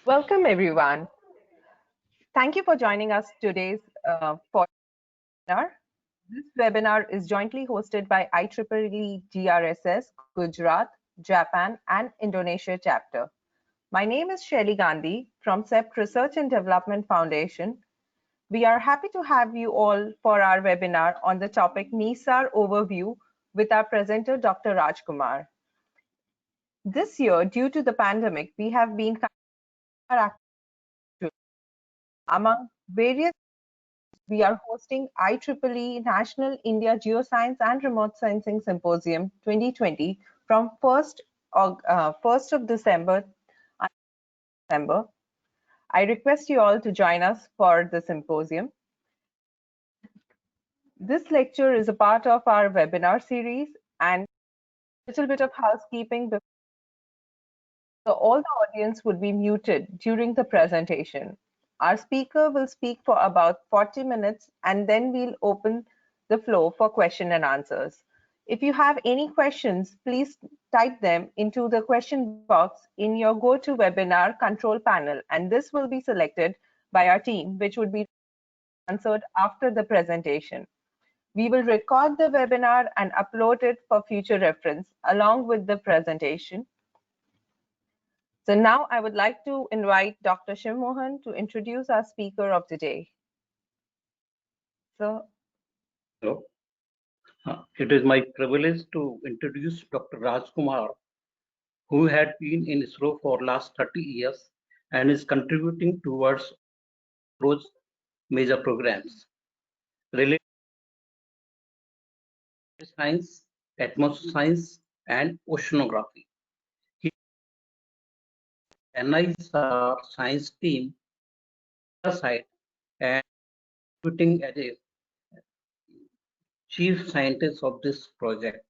Welcome, everyone. Thank you for joining us today's for webinar. This webinar is jointly hosted by IEEE GRSS, Gujarat, Japan, and Indonesia chapter. My name is Shelly Gandhi from CEPT Research and Development Foundation. We are happy to have you all for our webinar on the topic NISAR overview with our presenter, Dr. Rajkumar. This year, due to the pandemic, we have been among various we are hosting IEEE National India Geoscience and Remote Sensing Symposium 2020 from 1st of December. I request you all to join us for the symposium. This lecture is a part of our webinar series and a little bit of housekeeping. So all the audience would be muted during the presentation. Our speaker will speak for about 40 minutes and then we'll open the floor for question and answers. If you have any questions, please type them into the question box in your GoToWebinar control panel, and this will be selected by our team, which would be answered after the presentation. We will record the webinar and upload it for future reference along with the presentation. So now I would like to invite Dr. Shiv Mohan to introduce our speaker of the day. So, hello. It is my privilege to introduce Dr. Rajkumar, who had been in ISRO for last 30 years and is contributing towards ISRO's major programs related to science, atmospheric science, and oceanography. He NISR science team side and contributing as a chief scientist of this project.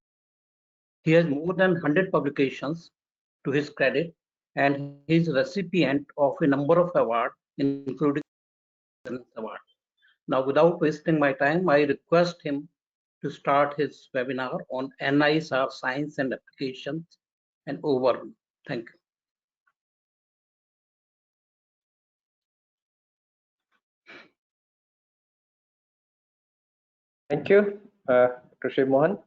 He has more than 100 publications to his credit, and he is recipient of a number of awards, including award. Now, without wasting my time, I request him to start his webinar on NISR science and applications and overview. Thank you. Thank you, Dr. Shiv Mohan,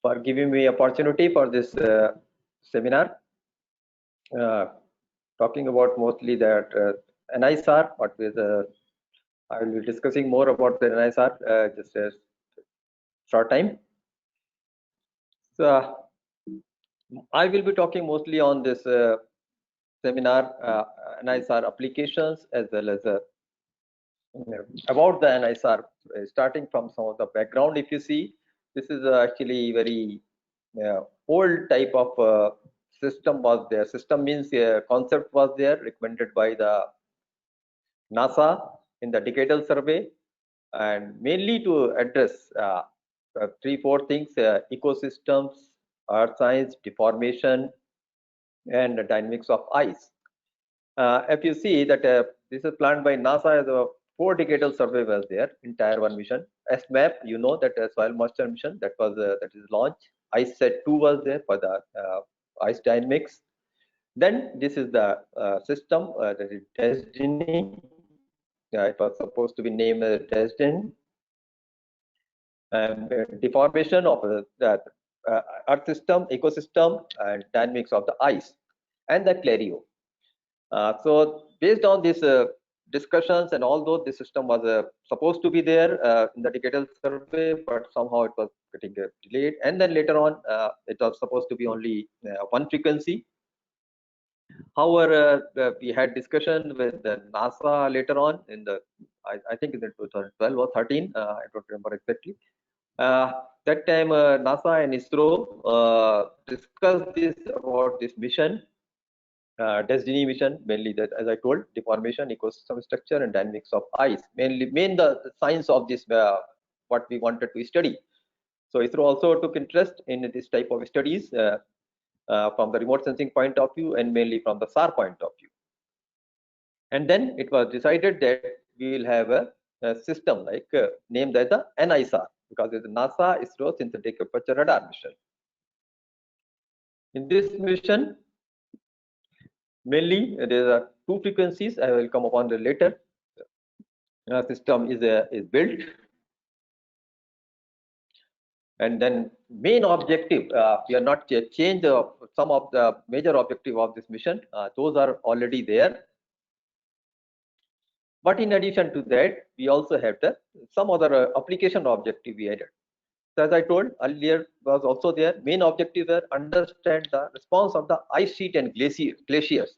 for giving me opportunity for this seminar. Talking about mostly that NISR, I will be discussing more about the NISR just a short time. So I will be talking mostly on this seminar, NISR applications, as well as about the NISR, starting from some of the background. If you see, this is actually very old type of system was there. System means concept was there, recommended by the NASA in the decadal survey, and mainly to address 3-4 things: ecosystems, earth science, deformation, and the dynamics of ice. If you see that this is planned by NASA as a 4 decadal survey was there, entire one mission. SMAP, you know, that soil moisture mission that was that is launched. ICESat 2 was there for the ice dynamics. Then this is the system that is Destiny. It was supposed to be named Destiny. And deformation of the earth system, ecosystem, and dynamics of the ice, and the Clario. So based on this discussions, and although the system was supposed to be there in the decadal survey, but somehow it was getting delayed, and then later on it was supposed to be only one frequency. However, we had discussion with NASA later on in the I think in the 2012 or 13, I don't remember exactly. That time NASA and ISRO discussed this about this mission, Destiny mission, mainly that, as I told, deformation, ecosystem structure, and dynamics of ice, mainly the science of this what we wanted to study. So ISRO also took interest in this type of studies from the remote sensing point of view, and mainly from the SAR point of view. And then it was decided that we will have a system like named as the NISR, because it's the NASA ISRO synthetic aperture radar mission. In this mission, Mainly, there are two frequencies. I will come upon the later. System is built, and then main objective. We are not change some of the major objective of this mission. Those are already there. But in addition to that, we also have some other application objective we added. So as I told earlier, was also there. Main objective were understand the response of the ice sheet and glaciers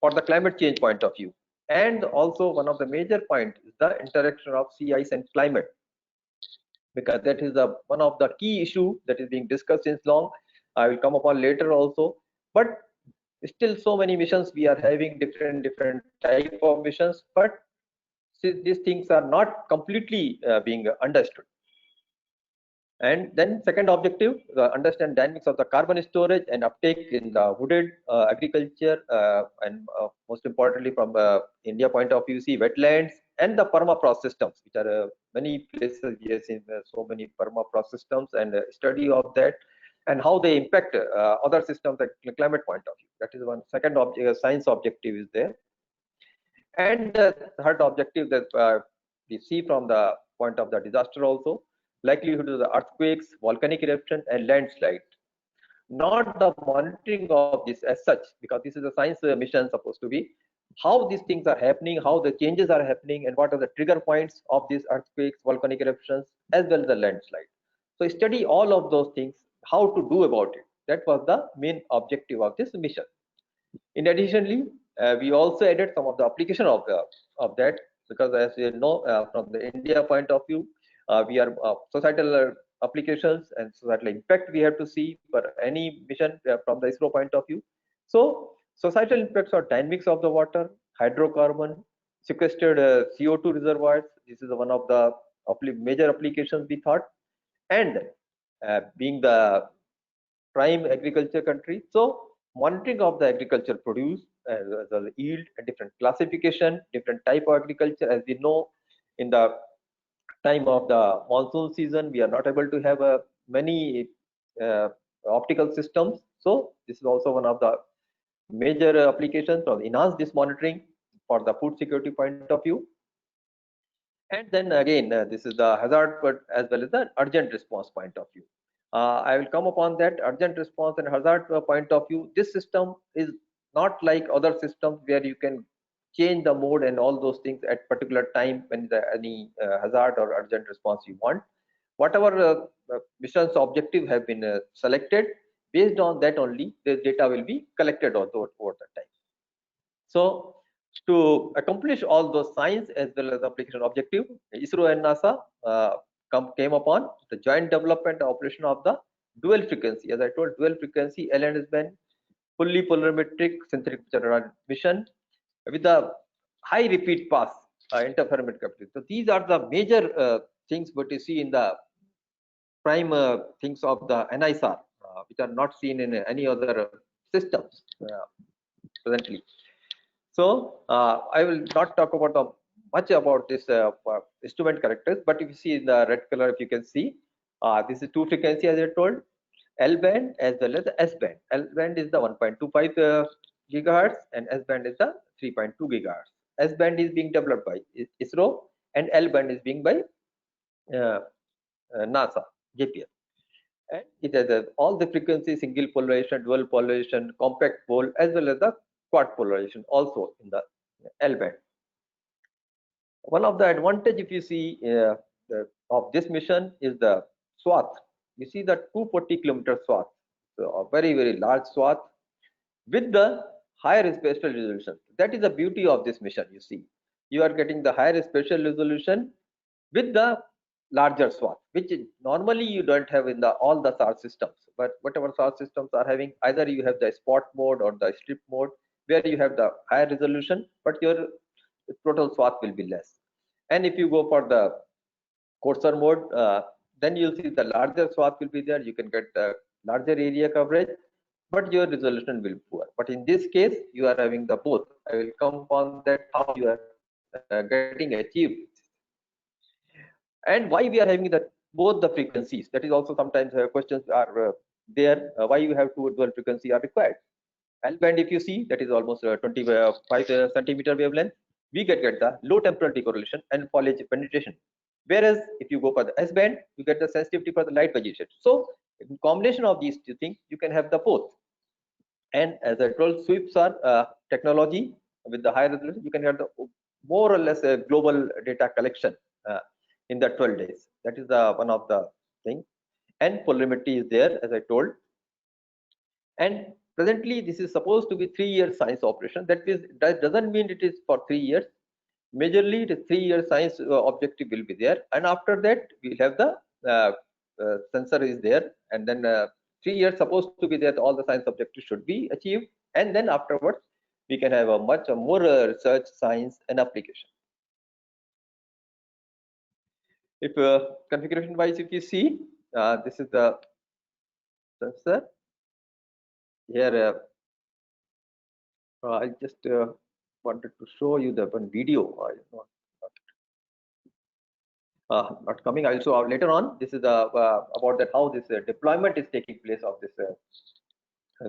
for the climate change point of view. And also one of the major point is the interaction of sea ice and climate, because that is one of the key issue that is being discussed since long. I will come upon later also. But still so many missions we are having, different type of missions, but these things are not completely being understood. And then second objective, understand dynamics of the carbon storage and uptake in the wooded agriculture, and most importantly from India point of view, see wetlands and the permafrost systems, which are many places we have seen so many permafrost systems, and study of that and how they impact other systems at climate point of view. That is one second science objective is there. And the third objective that we see from the point of the disaster also, likelihood of the earthquakes, volcanic eruption, and landslide. Not the monitoring of this as such, because this is a science mission supposed to be, how these things are happening, how the changes are happening, and what are the trigger points of these earthquakes, volcanic eruptions, as well as the landslide. So study all of those things, how to do about it. That was the main objective of this mission. In additionally, we also added some of the application of that, because as you know, from the India point of view, we are societal applications and societal impact we have to see for any mission from the ISRO point of view. So societal impacts are dynamics of the water, hydrocarbon, sequestered CO2 reservoirs. This is one of the major applications we thought, and being the prime agriculture country, so monitoring of the agriculture produce, as well as yield and different classification, different type of agriculture. As we know, in the time of the monsoon season, we are not able to have many optical systems. So this is also one of the major applications to enhance this monitoring for the food security point of view. And then again, this is the hazard, but as well as the urgent response point of view. I will come upon that urgent response and hazard point of view. This system is not like other systems where you can change the mode and all those things at particular time when any hazard or urgent response you want. Whatever mission's objective have been selected, based on that only the data will be collected over the time. So to accomplish all those science as well as application objective, ISRO and NASA came upon the joint development and operation of the dual frequency. As I told, dual frequency L&S-band fully polarimetric synthetic radar mission with a high repeat pass interferometric capacity. So these are the major things what you see in the prime things of the NISR, which are not seen in any other systems presently. So I will not talk about much about this instrument characters, but if you see in the red color, if you can see, this is two frequency as I told, L band as well as the S band. L band is the 1.25 gigahertz and S band is the 3.2 gigahertz. S band is being developed by ISRO and L band is being by NASA, JPL. And it has all the frequency, single polarization, dual polarization, compact pole, as well as the quad polarization also in the L band. One of the advantage, if you see of this mission, is the swath. You see the 240-kilometer swath, so a very large swath with the higher spatial resolution. That is the beauty of this mission. You see, you are getting the higher spatial resolution with the larger swath, which normally you don't have in all the SAR systems. But whatever SAR systems are having, either you have the spot mode or the strip mode, where you have the higher resolution, but your total swath will be less. And if you go for the coarser mode, then you'll see the larger swath will be there. You can get larger area coverage, but your resolution will be poor. But in this case, you are having the both. I will come upon that how you are getting achieved. And why we are having that both the frequencies. That is also sometimes questions are there. Why you have two dual frequency are required. L band, if you see, that is almost 25 centimeter wavelength. We get the low temporal decorrelation and foliage penetration. Whereas if you go for the S band, you get the sensitivity for the light vegetation. So in combination of these two things, you can have the both. And as I told, sweeps are technology with the higher resolution. You can have the more or less a global data collection in the 12 days. That is the one of the thing. And polarimetry is there, as I told. And presently, this is supposed to be 3-year science operation. That doesn't mean it is for 3 years. Majorly, the 3-year science objective will be there, and after that, we'll have the sensor is there, and then 3 years supposed to be there. All the science objectives should be achieved, and then afterwards, we can have a much more research, science, and application. If configuration wise, if you see, this is the sensor. Here, I just wanted to show you the one video. Not coming. I'll show later on. This is about that how this deployment is taking place of this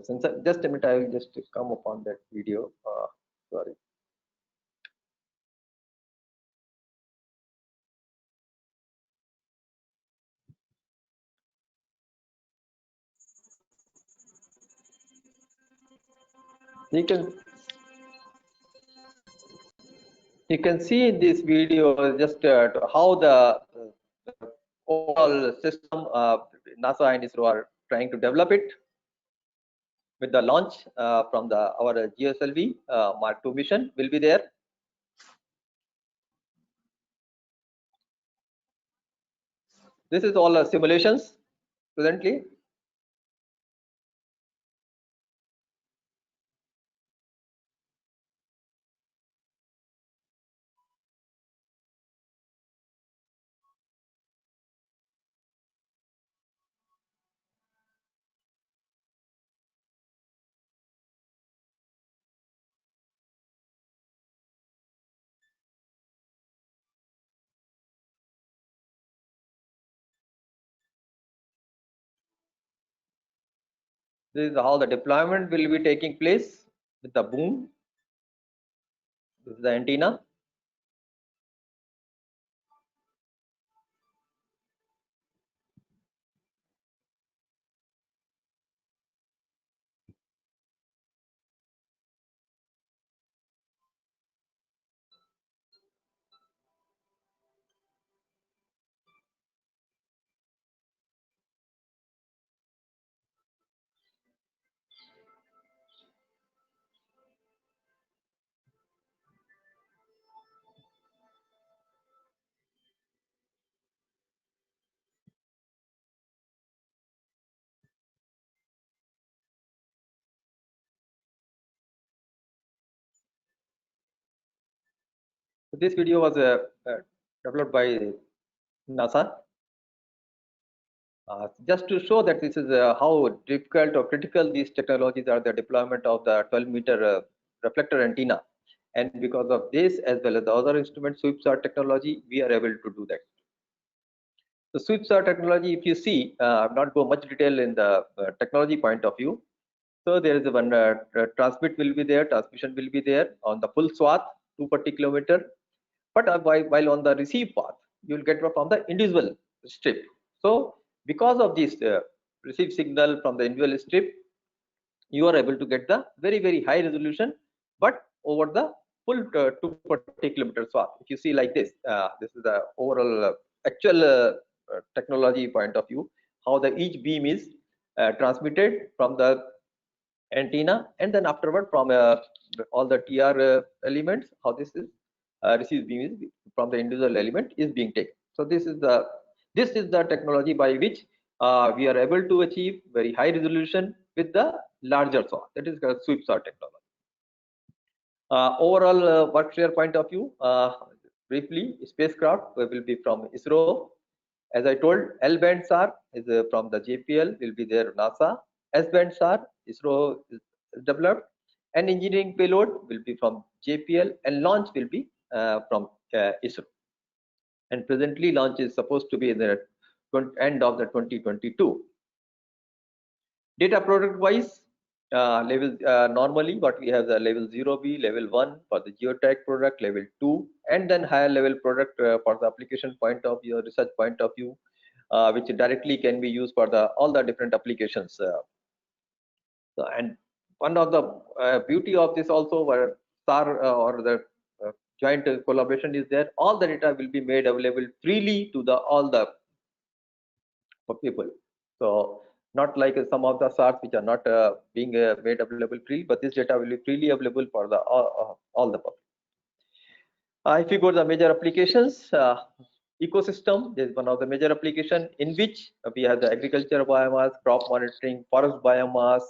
sensor. Just a minute. I will just come upon that video. Sorry. You can see in this video just how the overall system NASA and ISRO are trying to develop it with the launch from our GSLV Mark II mission will be there. This is all simulations presently. This is how the deployment will be taking place with the boom. This is the antenna. So this video was developed by NASA. Just to show that this is how difficult or critical these technologies are, the deployment of the 12-meter reflector antenna. And because of this, as well as the other instrument, SweepSAR technology, we are able to do that. The SweepSAR technology, if you see, I'm not go much detail in the technology point of view. So there is one transmit will be there, transmission will be there on the full swath, 240 kilometer. But while on the receive path, you will get from the individual strip. So because of this receive signal from the individual strip, you are able to get the very high resolution, but over the full 240 kilometer swath. If you see like this, this is the overall actual technology point of view, how the each beam is transmitted from the antenna, and then afterward from all the TR elements, how this is receives beam is from the individual element is being taken. So this is the technology by which we are able to achieve very high resolution with the larger swath. That is called SweepSAR technology. Overall work share point of view, briefly, spacecraft will be from ISRO. As I told, L band SAR is from the JPL, will be there NASA. S band SAR, ISRO is developed, and engineering payload will be from JPL, and launch will be from ISRO. And presently, launch is supposed to be in the end of the 2022. Data product wise, level normally what we have the level 0B, level 1 for the geotech product, level 2, and then higher level product for the application point of view, research point of view, which directly can be used for the all the different applications. So, and one of the beauty of this also where SAR or the joint collaboration is there, all the data will be made available freely to the all the people. So not like some of the SARs which are not being made available free, but this data will be freely available for the all the public. If you go to the major applications, ecosystem is one of the major application in which we have the agriculture biomass, crop monitoring, forest biomass,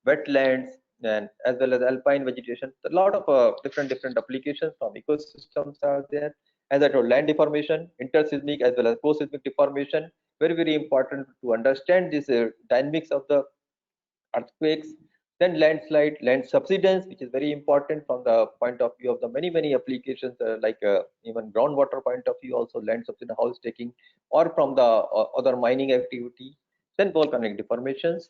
wetlands, and as well as alpine vegetation. A lot of different applications from ecosystems are there. As I told, land deformation, interseismic as well as post-seismic deformation. Very important to understand this dynamics of the earthquakes. Then landslide, land subsidence, which is very important from the point of view of the many applications, like even groundwater point of view, also land subsidence, how it's taking, or from the other mining activity. Then volcanic deformations.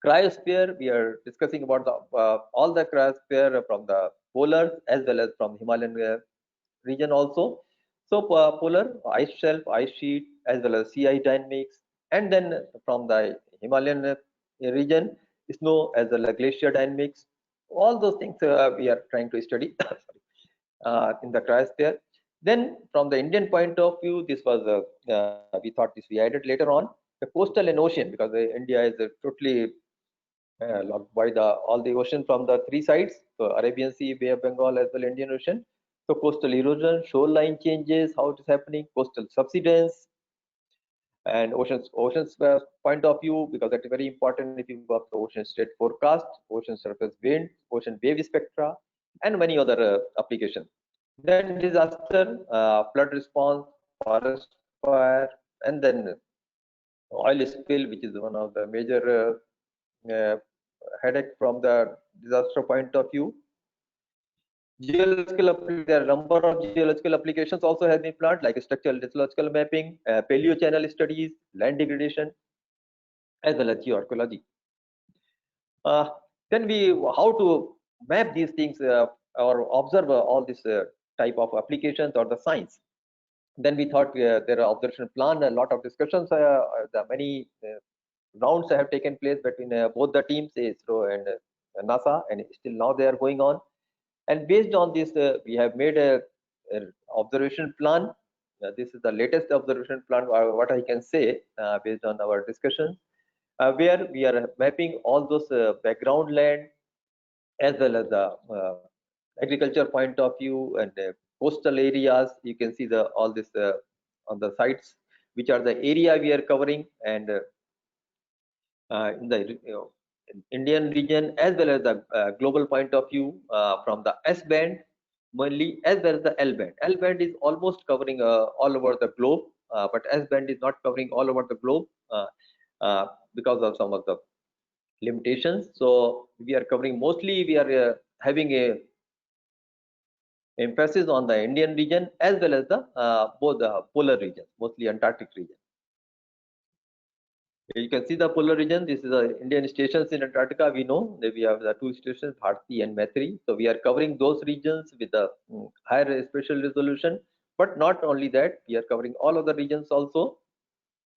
Cryosphere, we are discussing about the all the cryosphere from the polar as well as from Himalayan region also. So polar, ice shelf, ice sheet, as well as sea ice dynamics, and then from the Himalayan region, snow as well as glacier dynamics. All those things we are trying to study in the cryosphere. Then from the Indian point of view, this was we thought this we added later on the coastal and ocean, because India is totally locked by the all the ocean from the three sides, so Arabian Sea, Bay of Bengal, as well Indian Ocean. So coastal erosion, shoreline changes, how it is happening, coastal subsidence, and oceans point of view, because that is very important if you go up the ocean state forecast, ocean surface wind, ocean wave spectra, and many other applications. Then disaster, flood response, forest fire, and then oil spill, which is one of the major headache from the disaster point of view. Geological, there are a number of geological applications also have been planned, like structural geological mapping, paleo-channel studies, land degradation, as well as geoarchaeology. Then how to map these things or observe all this type of applications or the science. Then we thought there are observation plan, a lot of discussions, the many rounds have taken place between both the teams, ISRO and NASA, and still now they are going on. And based on this, we have made a observation plan. This is the latest observation plan, what I can say based on our discussion, where we are mapping all those background land as well as the agriculture point of view and coastal areas. You can see the all this on the sites, which are the area we are covering, and in the Indian region as well as the global point of view from the S band mainly, as well as the L band. L band is almost covering all over the globe, but S band is not covering all over the globe because of some of the limitations. So we are covering mostly, we are having a emphasis on the Indian region as well as the both the polar regions, mostly Antarctic region. You can see the polar region. This is the Indian stations in Antarctica. We know that we have the two stations, Bharti and Maitri. So we are covering those regions with a higher spatial resolution. But not only that, we are covering all other regions also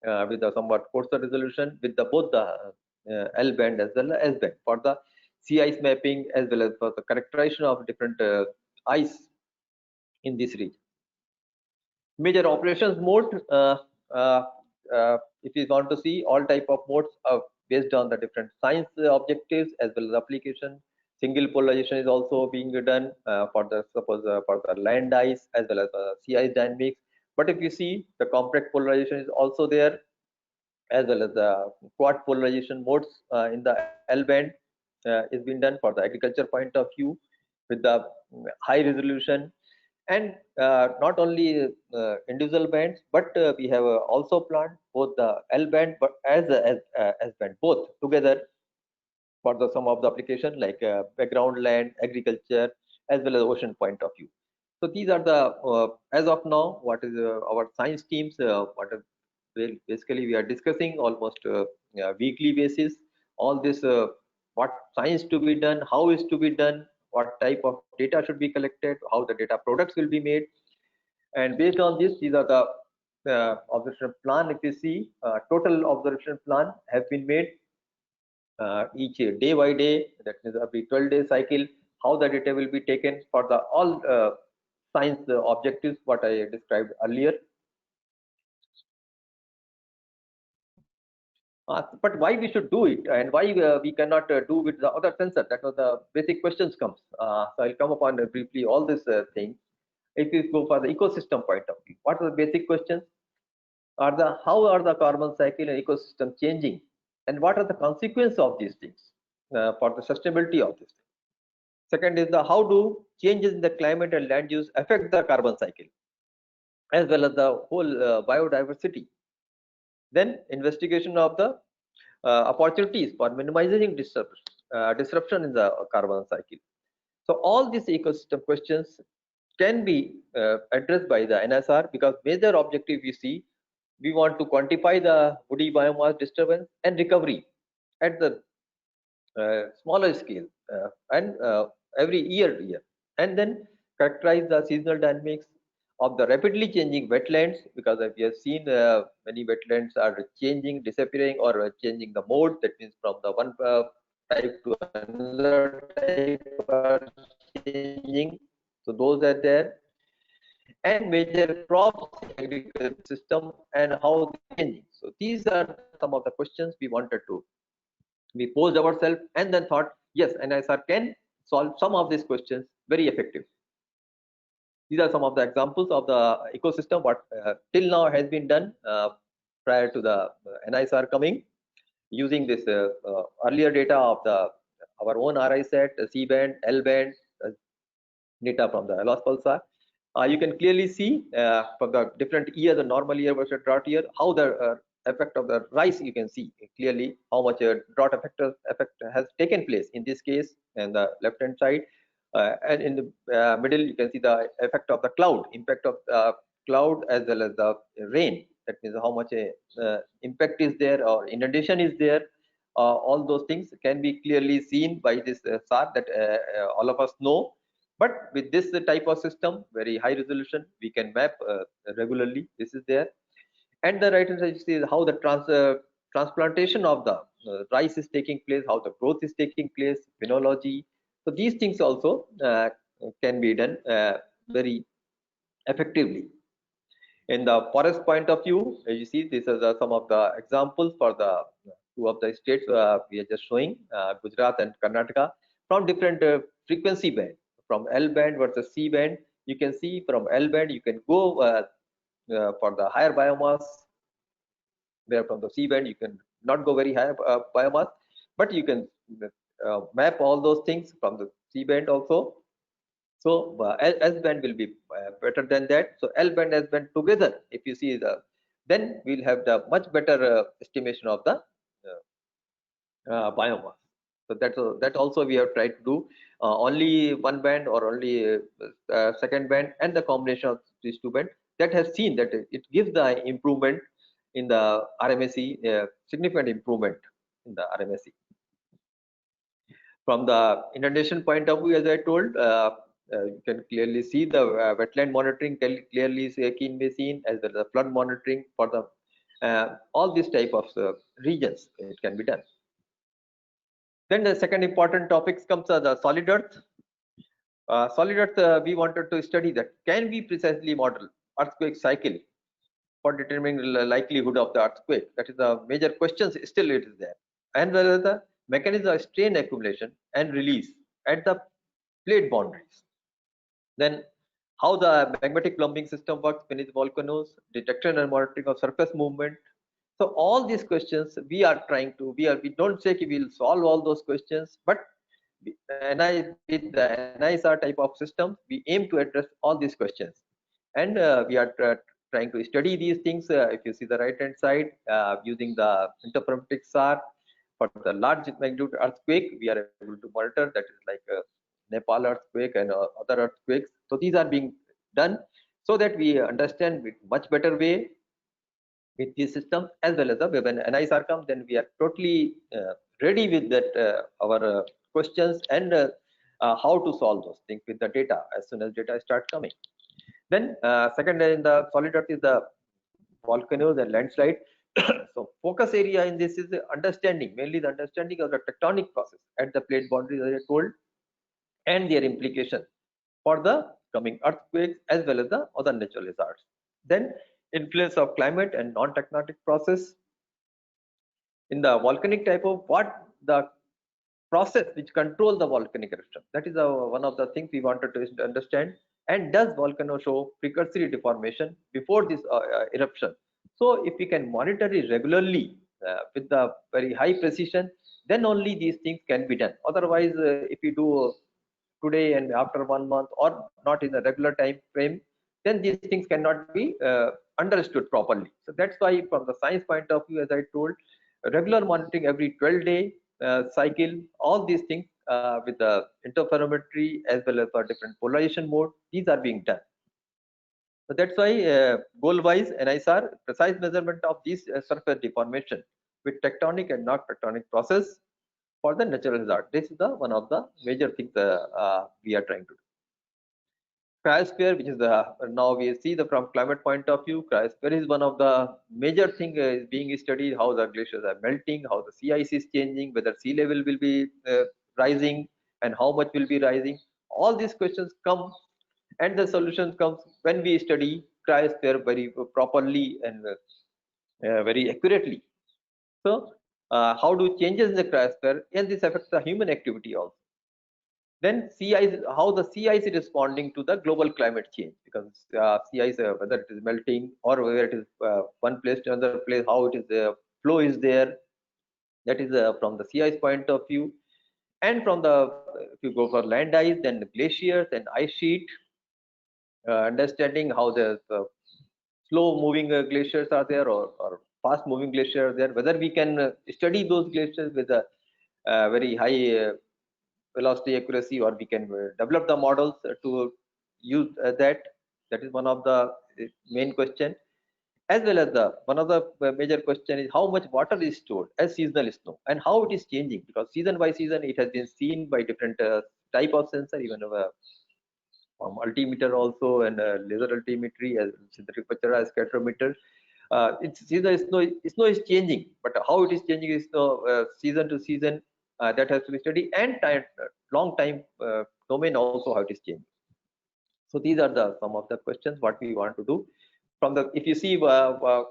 with a somewhat coarser resolution, with the both the L band as well as S band for the sea ice mapping as well as for the characterization of different ice in this region. Major operations mode. If you want to see all type of modes based on the different science objectives as well as application. Single polarization is also being done for the suppose for the land ice as well as sea ice dynamics. But if you see, the compact polarization is also there, as well as the quad polarization modes in the L band is being done for the agriculture point of view with the high resolution. And not only individual bands, but we have also planned both the L band but as band both together for the some of the application like background land, agriculture, as well as ocean point of view. So these are the as of now what is our science teams what are, basically we are discussing almost weekly basis all this what science to be done, how is to be done, what type of data should be collected, how the data products will be made. And based on this, these are the observation plan. If you see, total observation plan have been made each day by day, that means every 12-day cycle, how the data will be taken for the all science objectives, what I described earlier. But why we should do it, and why we cannot do with the other sensor? That was the basic questions comes. So I'll come upon briefly all these things. If you go for the ecosystem point of view, what are the basic questions? How are the carbon cycle and ecosystem changing, and what are the consequences of these things for the sustainability of this? Second is the how do changes in the climate and land use affect the carbon cycle as well as the whole biodiversity. Then investigation of the opportunities for minimizing disruption in the carbon cycle. So all these ecosystem questions can be addressed by the NSR, because major objective you see, we want to quantify the woody biomass disturbance and recovery at the smaller scale and every year, and then characterize the seasonal dynamics of the rapidly changing wetlands, because we have seen many wetlands are changing, disappearing, or changing the mode. That means from the one type to another type are changing. So those are there. And major crops agriculture system and how they're changing. So these are some of the questions we wanted to we posed ourselves, and then thought, yes, NISR can solve some of these questions very effective. These are some of the examples of the ecosystem what till now has been done prior to the NISR coming, using this earlier data of the our own RI set, C-band, L-band, data from the LOS pulsar. You can clearly see from the different year, the normal year versus drought year, how the effect of the rice, you can see clearly how much a drought effect has taken place in this case, and the left hand side, and in the middle you can see the effect of the cloud, impact of cloud as well as the rain. That means how much impact is there or inundation is there. All those things can be clearly seen by this SAR that all of us know. But with this type of system, very high resolution, we can map regularly. This is there. And the right hand side, you see how the transplantation of the rice is taking place, how the growth is taking place, phenology. So these things also can be done very effectively. In the forest point of view, as you see, these are some of the examples for the two of the states we are just showing, Gujarat and Karnataka, from different frequency band, from L band versus C band. You can see from L band, you can go for the higher biomass, where from the C band, you can not go very high biomass, but you can map all those things from the C band also. So S band will be better than that. So L band, S band together, if you see then we'll have the much better estimation of the biomass. So that also we have tried to do. Only one band or only second band and the combination of these two bands, that has seen that it gives the improvement in the RMSE, significant improvement in the RMSE. From the inundation point of view, as I told, you can clearly see the wetland monitoring clearly can be seen, as well as the flood monitoring for the all these type of regions. It can be done. Then the second important topics comes the solid earth. Solid earth, we wanted to study that can we precisely model earthquake cycle for determining the likelihood of the earthquake. That is the major questions. Still, it is there, and whether the mechanism of strain accumulation and release at the plate boundaries. Then how the magmatic plumbing system works beneath volcanoes, detection and monitoring of surface movement. So all these questions we are trying to, we don't say we will solve all those questions, but with the NISR type of system, we aim to address all these questions. And we are trying to study these things. If you see the right hand side, using the interferometric SAR for the large magnitude earthquake, we are able to monitor, that is like Nepal earthquake and other earthquakes. So these are being done so that we understand with much better way with these systems as well as the web and NISR come, then we are totally ready with that our questions and how to solve those things with the data as soon as data start coming. Then second in the solid earth is the volcanoes and landslide. So focus area in this is the understanding, mainly the understanding of the tectonic process at the plate boundaries as I told, and their implication for the coming earthquakes as well as the other natural hazards. Then influence of climate and non-tectonic process. In the volcanic type of what the process which control the volcanic eruption. That is one of the things we wanted to understand. And does volcano show precursory deformation before this eruption? So if we can monitor it regularly with the very high precision, then only these things can be done. Otherwise, if we do today and after 1 month or not in a regular time frame, then these things cannot be understood properly. So that's why from the science point of view, as I told, regular monitoring every 12-day cycle, all these things with the interferometry as well as for different polarization mode, these are being done. So that's why goal-wise NISR precise measurement of these surface deformation with tectonic and non-tectonic process for the natural hazard. This is the one of the major things we are trying to do. Cryosphere, which is the now we see the from climate point of view, cryosphere is one of the major thing is being studied. How the glaciers are melting, how the sea ice is changing, whether sea level will be rising, and how much will be rising. All these questions come, and the solutions comes when we study cryosphere very properly and very accurately. So, how do changes in the cryosphere and this affects the human activity also? Then sea ice, how the sea ice is responding to the global climate change, because sea ice, whether it is melting or whether it is one place to another place, how it is flow is there. That is from the sea ice point of view. And from the if you go for land ice, then the glaciers and ice sheet, understanding how the slow moving glaciers are there or fast moving glaciers are there, whether we can study those glaciers with a very high velocity accuracy, or we can develop the models to use that. That is one of the main question. As well as the one of the major question is how much water is stored as seasonal snow and how it is changing, because season by season it has been seen by different type of sensor, even from altimeter also, and laser altimetry as synthetic aperture as spectrometer. It's season snow is changing, but how it is changing is season to season, that has to be studied, and long time domain also how it is changing. So these are the some of the questions what we want to do. From the if you see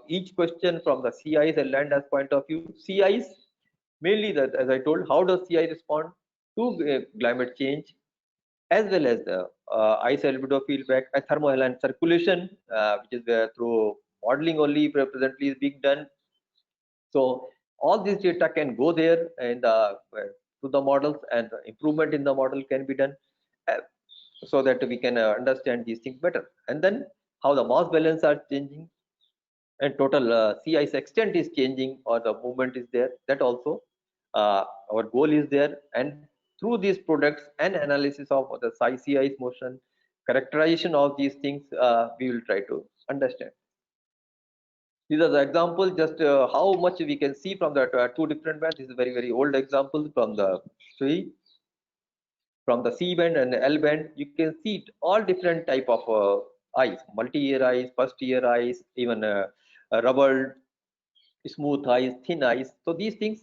each question from the sea ice and land ice point of view, sea ice mainly that, as I told, how does sea ice respond to climate change, as well as the ice albedo feedback and thermohaline circulation, which is through modeling only presently is being done. So all this data can go there and to the models, and improvement in the model can be done so that we can understand these things better. And then how the mass balance are changing and total sea ice extent is changing, or the movement is there. That also our goal is there, and through these products and analysis of the sea ice motion, characterization of these things, we will try to understand. These are the examples, just how much we can see from the two different bands. This is a very old example from the tree. From the C band and L band, you can see it, all different type of ice, multi-year ice, first year ice, even rubber, smooth ice, thin ice. So these things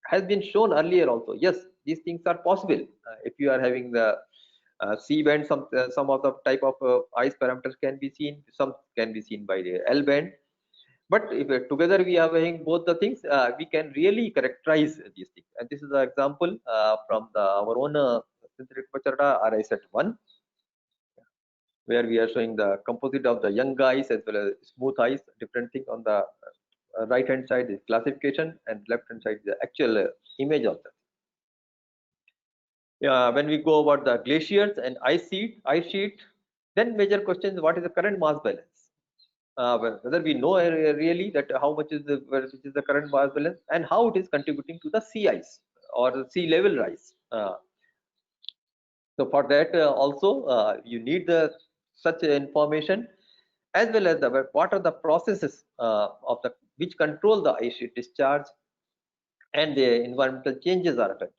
has been shown earlier also. Yes, these things are possible if you are having the C band. Some of the type of ice parameters can be seen. Some can be seen by the L band. But if together we are having both the things, we can really characterize these things. And this is an example from our own synthetic Pacharda RI-Set1, where we are showing the composite of the young ice as well as smooth ice. Different thing on the right hand side is classification, and left hand side is the actual image of that. When we go about the glaciers and ice sheet, then major question is what is the current mass balance. Whether we know really that how much is which is the current mass balance, and how it is contributing to the sea ice or the sea level rise. So for that also you need such information, as well as what are the processes of the which control the ice sheet discharge and the environmental changes are affected.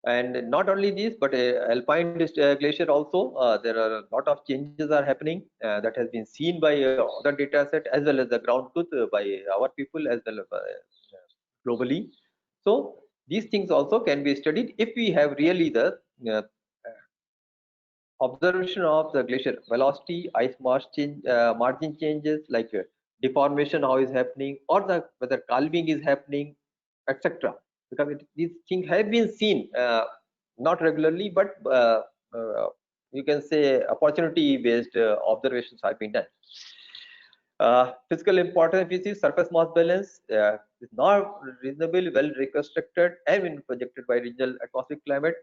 And not only this, but alpine glacier also, there are a lot of changes are happening that has been seen by other data set as well as the ground truth by our people as well as globally. So these things also can be studied if we have really the observation of the glacier velocity, ice mass change, margin changes like deformation, how is happening, or the whether calving is happening, etc. Because these things have been seen not regularly, but you can say opportunity-based observations have been done. Physical importance, if you see surface mass balance is not reasonably well reconstructed and been projected by regional atmospheric climate,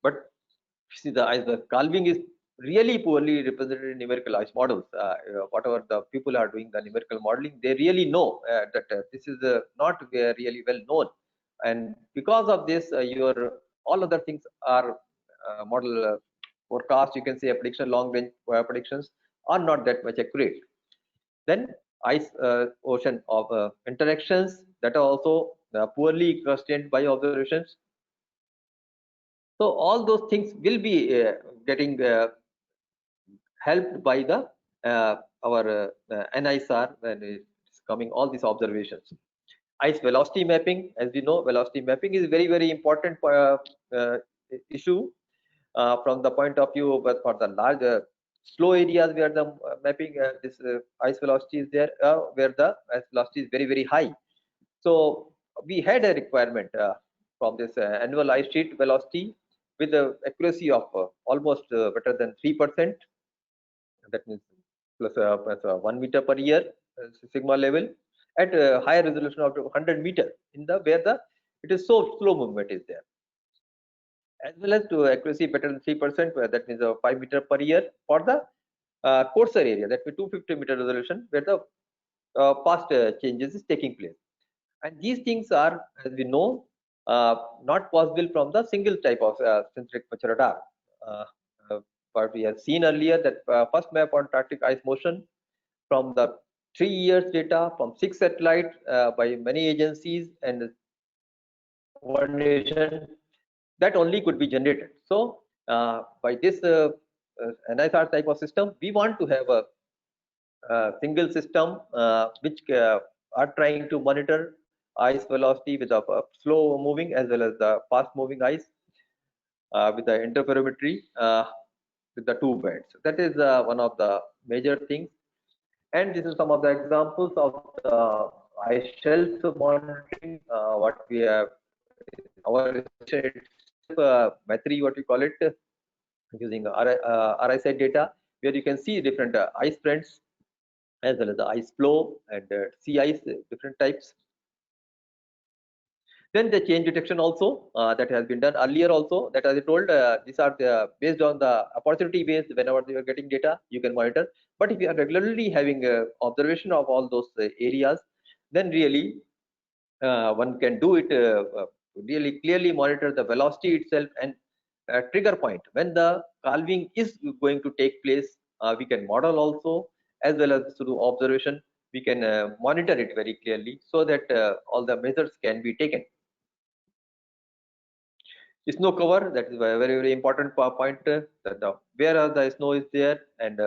but see the calving is really poorly represented in numerical ice models. Whatever the people are doing the numerical modeling, they really know that this is not really well known, and because of this, your all other things are model forecast. You can say prediction, long range predictions are not that much accurate. Then ice ocean of interactions that are also poorly constrained by observations. So all those things will be getting helped by the our NISR when it's coming all these observations. Ice velocity mapping, as we know, velocity mapping is very important uh, issue from the point of view, but for the large slow areas where the mapping this ice velocity is there, where the ice velocity is very high. So we had a requirement from this annual ice sheet velocity with the accuracy of almost better than 3%. That means plus 1 meter per year sigma level at a higher resolution of 100 meter in the where the it is so slow movement is there, as well as to accuracy better than 3%, that means 5 meter per year for the coarser area, that means 250 meter resolution where the past changes is taking place. And these things are, as we know, not possible from the single type of synthetic temperature radar. Uh, but we have seen earlier that first map on Antarctic ice motion from the 3 years data from 6 satellites by many agencies and one nation, that only could be generated. So by this NISR type of system, we want to have a single system which are trying to monitor ice velocity with a slow moving as well as the fast moving ice with the interferometry with the two bands. That is one of the major things. And this is some of the examples of the ice shelf monitoring. What we have, our METRI, what we call it, using RISI data, where you can see different ice trends as well as the ice flow and sea ice, different types. Then the change detection also that has been done earlier also, that as I told, these are based on the opportunity based. Whenever you are getting data, you can monitor. But if you are regularly having observation of all those areas, then really one can do it really clearly monitor the velocity itself and trigger point when the calving is going to take place. We can model also, as well as through observation we can monitor it very clearly so that all the measures can be taken. Snow cover, that is a very important point, that where the snow is there and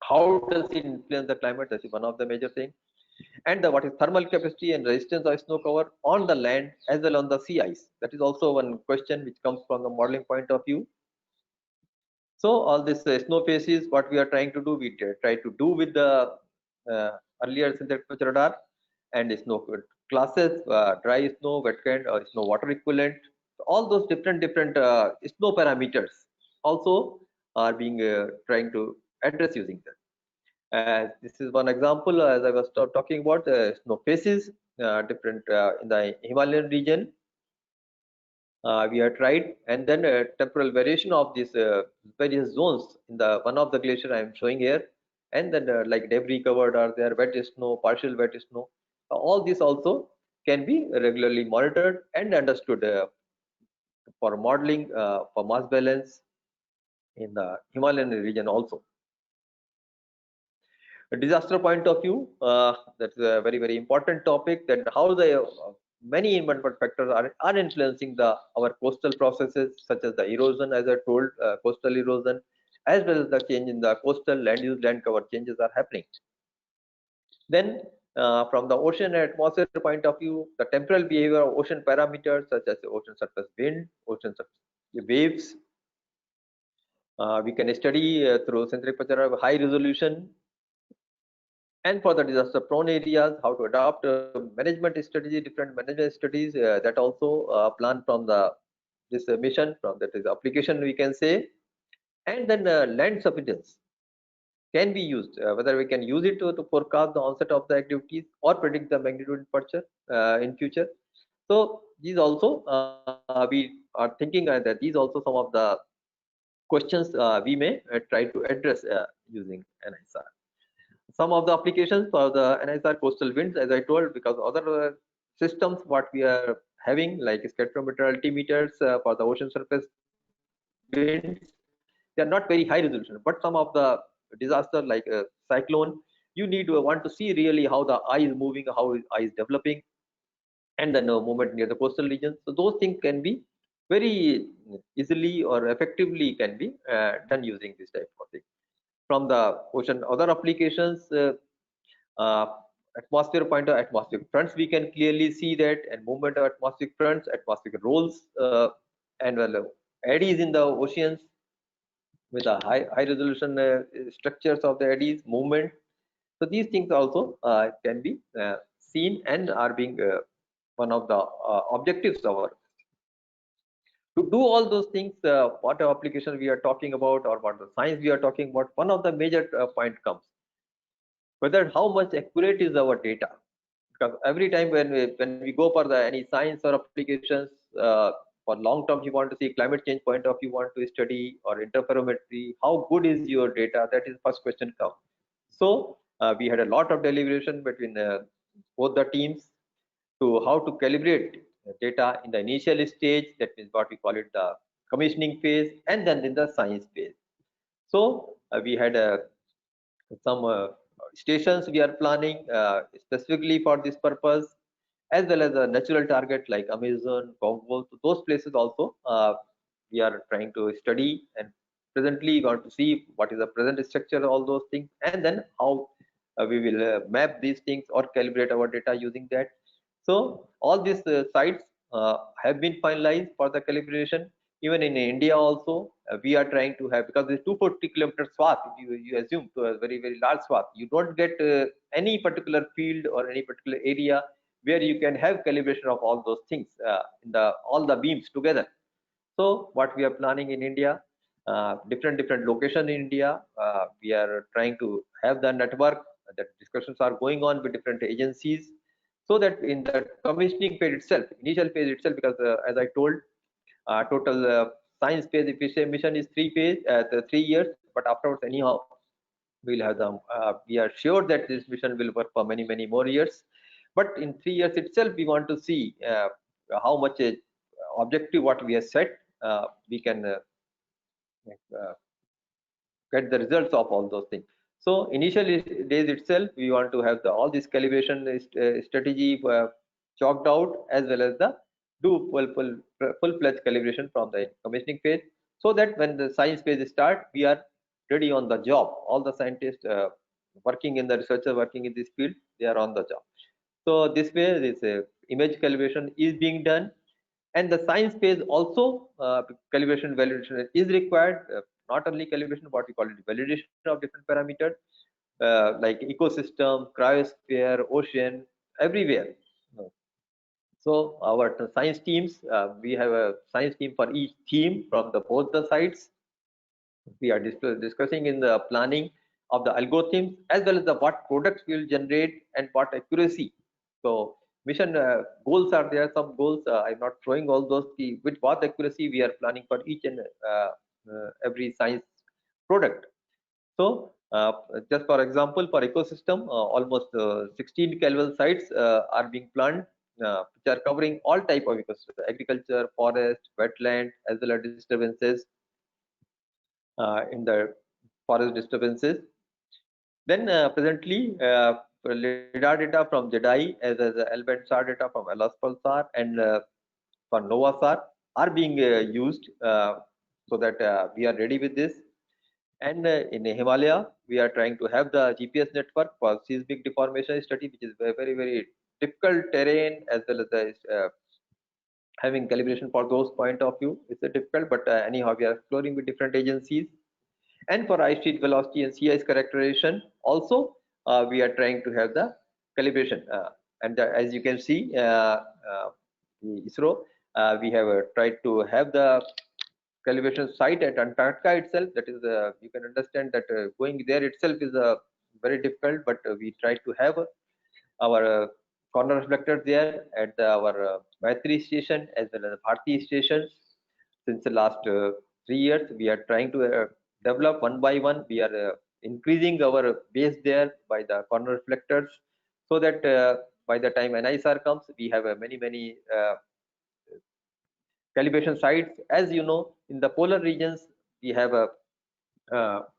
how does it influence the climate. That is one of the major things. And what is thermal capacity and resistance of snow cover on the land as well on the sea ice. That is also one question which comes from the modeling point of view. So all this snow phases, what we are trying to do, we try to do with the earlier synthetic temperature radar and snow classes, dry snow, wet kind, or snow water equivalent. So all those different snow parameters also are being trying to address using them. This is one example, as I was talking about snow phases, different in the Himalayan region. We have tried, and then temporal variation of these various zones in the one of the glacier I am showing here, and then like debris covered are there, wet snow, partial wet snow. All this also can be regularly monitored and understood for modeling for mass balance in the Himalayan region also. A disaster point of view, that's a very, very important topic, that how the many environmental factors are influencing our coastal processes, such as the erosion, as I told, coastal erosion, as well as the change in the coastal land use, land cover changes are happening. Then from the ocean and atmosphere point of view, the temporal behavior of ocean parameters such as ocean surface wind, ocean surface waves, we can study through sensory picture of high resolution. And for the disaster prone areas, how to adopt management strategy, different management strategies, that also plan from this mission, from that is application, we can say. And then land surveillance can be used, whether we can use it to forecast the onset of the activities or predict the magnitude departure in future. So these also we are thinking that these also some of the questions we may try to address using NISR. Some of the applications for the NISR coastal winds, as I told, because other systems what we are having, like spectrometer, altimeters for the ocean surface winds, they are not very high resolution. But some of the disaster like a cyclone, you need to want to see really how the eye is moving, how eye is developing, and then movement near the coastal regions. So those things can be very easily or effectively can be done using this type of thing. From the ocean, other applications, uh, atmosphere point of atmospheric fronts, we can clearly see that, and movement of atmospheric fronts, atmospheric rolls, and well, eddies in the oceans with a high resolution structures of the eddies movement. So these things also can be seen and are being one of the objectives of our. To do all those things, what application we are talking about or what the science we are talking about, one of the major point comes whether how much accurate is our data. Because every time when we go for any science or applications, for long term you want to see climate change point of view, want to study or interferometry, how good is your data, that is first question come. So we had a lot of deliberation between both the teams to how to calibrate data in the initial stage, that means what we call it the commissioning phase, and then in the science phase. So we had some stations we are planning specifically for this purpose, as well as a natural target like Amazon, Congo. So those places also we are trying to study, and presently we want to see what is the present structure of all those things, and then how we will map these things or calibrate our data using that. So all these sites have been finalized for the calibration. Even in India also, we are trying to have, because this 240-kilometer swath, you assume to a very, very large swath, you don't get any particular field or any particular area where you can have calibration of all those things in all the beams together. So what we are planning in India, different location in India, we are trying to have the network. That discussions are going on with different agencies, so that in the commissioning phase itself, initial phase itself, because as I told, total science phase efficient mission is 3 years, but afterwards anyhow we'll have them. We are sure that this mission will work for many more years, but in 3 years itself we want to see how much objective what we have set, we can get the results of all those things. So initial days itself, we want to have all this calibration strategy chalked out, as well as the do full-fledged calibration from the commissioning phase, so that when the science phase start, we are ready on the job. All the scientists working in the researchers working in this field, they are on the job. So this way, this image calibration is being done, and the science phase also calibration validation is required. Not only calibration, what we call it validation of different parameters like ecosystem, cryosphere, ocean, everywhere. So our science teams, we have a science team for each theme from both the sides. We are discussing in the planning of the algorithms, as well as the what products will generate and what accuracy. So mission goals are there. Some goals I'm not throwing all those. With what accuracy we are planning for each and every science product. So just for example, for ecosystem, almost 16 Kelvin sites are being planned, which are covering all type of ecosystem: agriculture, forest, wetland, as well as disturbances in the forest disturbances. Then presently, LiDAR data from JEDI as well as L-band SAR data from Elaspulsar and for NOVASAR are being used so that we are ready with this. And in Himalaya, we are trying to have the GPS network for seismic deformation study, which is very, very difficult terrain, as well as the having calibration for those point of view. It's a difficult, but anyhow, we are exploring with different agencies. And for ice sheet velocity and sea ice characterization, also we are trying to have the calibration. And as you can see, the ISRO, we have tried to have the calibration site at Antarctica itself. That is, you can understand that going there itself is very difficult, but we try to have our corner reflectors there at our Maitri station as well as Bharti stations. Since the last 3 years, we are trying to develop one by one. We are increasing our base there by the corner reflectors, so that by the time NISR comes, we have many calibration sites. As you know, in the polar regions, we have a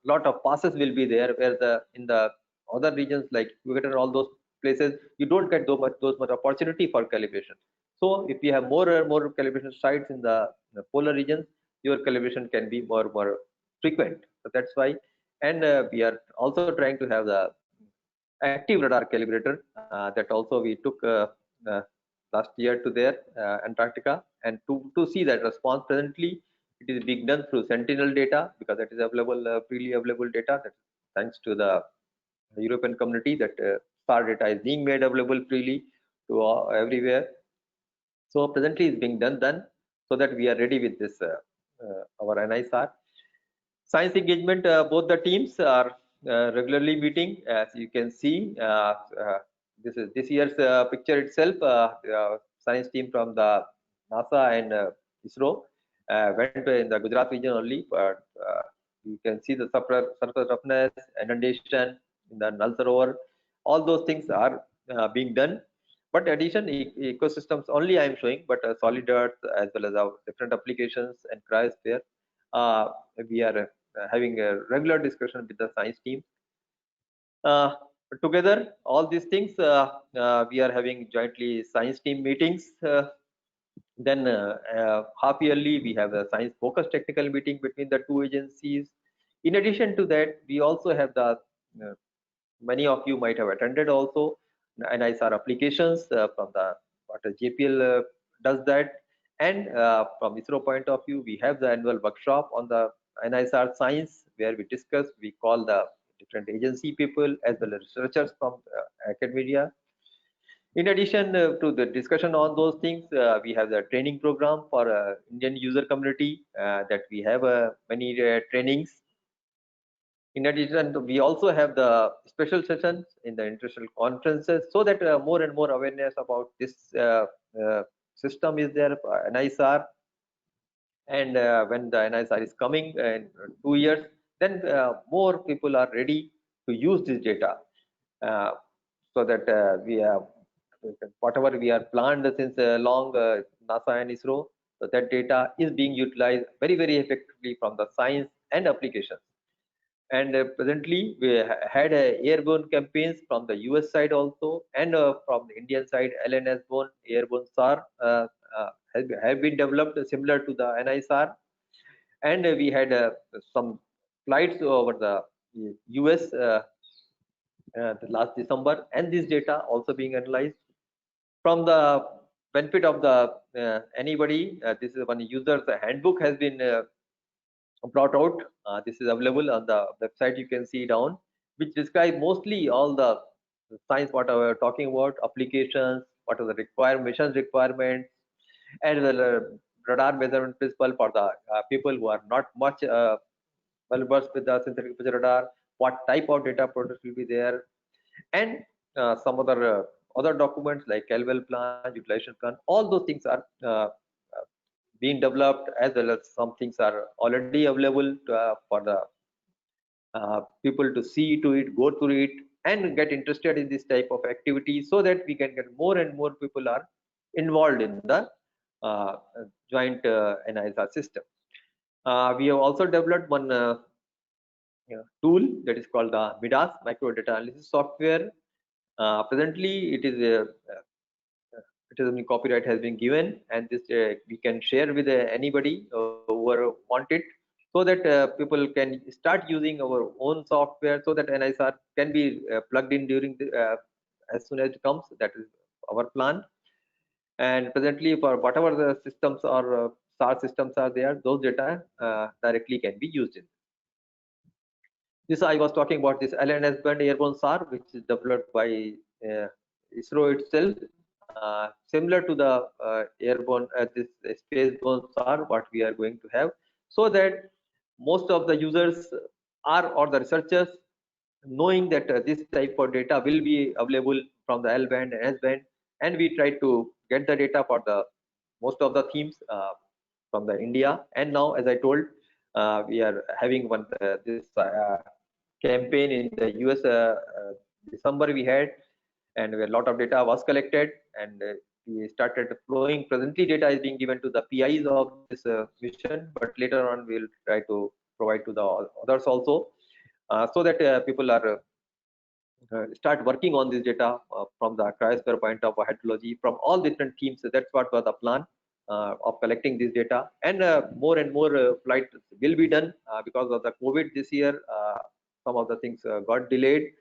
lot of passes will be there, where in the other regions like Equator and all those places, you don't get those much opportunity for calibration. So if you have more and more calibration sites in the polar regions, your calibration can be more frequent. So that's why, and we are also trying to have the active radar calibrator that also we took uh, last year to there Antarctica, and to see that response. Presently it is being done through Sentinel data, because that is available, freely available data, that thanks to the European community, that SAR data is being made available freely to everywhere. So presently it's being done so that we are ready with this our NISR. Science engagement, both the teams are regularly meeting. As you can see, this is this year's picture itself. Science team from the NASA and ISRO went in the Gujarat region only, but you can see the surface roughness, inundation in the Nal Sarovar. All those things are being done. But addition ecosystems only I am showing, but solid earth as well as our different applications and cryosphere. We are having a regular discussion with the science team. Together, all these things, we are having jointly science team meetings. Then half yearly, we have a science focused technical meeting between the two agencies. In addition to that, we also have the, many of you might have attended also, NISR applications from the what JPL does that. And from ISRO point of view, we have the annual workshop on the NISR science, where we discuss, we call the different agency people as well as researchers from academia. In addition to the discussion on those things, we have the training program for Indian user community, that we have many trainings. In addition, we also have the special sessions in the international conferences, so that more and more awareness about this system is there, NISR. And when the NISR is coming in 2 years, then more people are ready to use this data, so that we have whatever we are planned since long, NASA and ISRO, so that data is being utilized very effectively from the science and applications. And presently we had airborne campaigns from the US side also, and from the Indian side, LNS-borne airborne SAR have been developed similar to the NISR. And we had some flights over the US the last December, and this data also being analyzed. From the benefit of the anybody, this is one user's handbook has been brought out. This is available on the website, you can see down, which describe mostly all the science what I was talking about, applications, what are the missions requirements, and the radar measurement principle for the people who are not much well versed with the synthetic aperture radar, what type of data products will be there, and some other documents like CalWell plan, utilization plan. All those things are being developed, as well as some things are already available for the people to see to it, go through it, and get interested in this type of activity, so that we can get more and more people are involved in the joint NISR system. We have also developed one tool that is called the MIDAS micro data analysis software. Presently, it is only copyright has been given, and this we can share with anybody who want it, so that people can start using our own software, so that NISR can be plugged in during the, as soon as it comes. That is our plan. And presently, for whatever the systems or SAR systems are there, those data directly can be used in. This I was talking about this LNS band airborne SAR, which is developed by ISRO itself, similar to the airborne this spaceborne SAR what we are going to have, so that most of the users are or the researchers knowing that this type of data will be available from the L band and S band, and we try to get the data for the most of the themes from the India. And now, as I told, we are having one this campaign in the US. December we had, and a lot of data was collected, and we started flowing. Presently, data is being given to the PIs of this mission, but later on we'll try to provide to the others also, so that people are start working on this data from the cryosphere point of hydrology from all different teams. So that's what was the plan of collecting this data, and more flights will be done because of the COVID this year. Some of the things got delayed,